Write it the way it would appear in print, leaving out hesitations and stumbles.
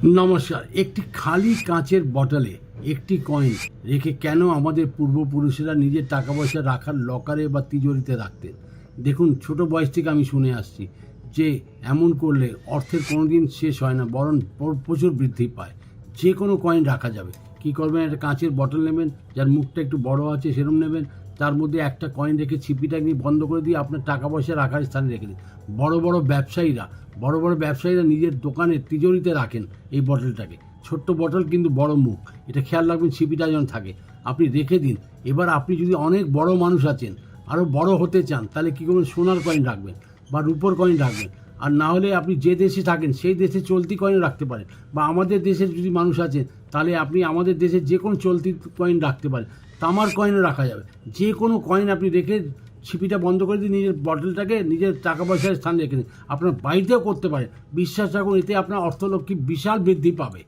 নমস্কার। একটি খালি কাঁচের বটলে একটি কয়েন রেখে কেন আমাদের পূর্বপুরুষেরা নিজের টাকা পয়সা রাখার লকারে বা তিজোরিতে রাখতেন? দেখুন, ছোট বয়স থেকে আমি শুনে আসছি যে এমন করলে অর্থের কোনোদিন শেষ হয় না, বরং প্রচুর বৃদ্ধি পায়। যে কোনো কয়েন রাখা যাবে। কি করবেন? একটা কাঁচের বটল নেবেন, যার মুখটা একটু বড় আছে সেরকম নেবেন। তার মধ্যে একটা কয়েন রেখে ছিপিটা নিয়ে বন্ধ করে দিয়ে আপনার টাকা পয়সা রাখার স্থানে রেখে দিন। বড় বড় ব্যবসায়ীরা নিজের দোকানের তিজোরিতে রাখেন এই বটলটাকে। ছোট্ট বটল কিন্তু বড় মুখ, এটা খেয়াল রাখবেন ছিপিটা যেন থাকে। আপনি রেখে দিন। এবার আপনি যদি অনেক বড় মানুষ আছেন, আরও বড় হতে চান, তাহলে কী করবেন? সোনার কয়েন রাখবেন বা রূপোর কয়েন রাখবেন। আর না হলে আপনি যে দেশে থাকেন সেই দেশে চলতি কয়েন রাখতে পারেন, বা আমাদের দেশের যদি মানুষ আছেন তাহলে আপনি আমাদের দেশের যে কোনো চলতি কয়েন রাখতে পারেন। তামার কয়েনও রাখা যাবে। যে কোনো কয়েন আপনি রেখে ছিপিটা বন্ধ করে দিয়ে নিজের বটলটাকে নিজের টাকা পয়সার স্থানে রেখে দিন। আপনার বাড়িতেও করতে পারেন। বিশ্বাস রাখুন, এতে আপনার অর্থলক্ষ্মী বিশাল বৃদ্ধি পাবে।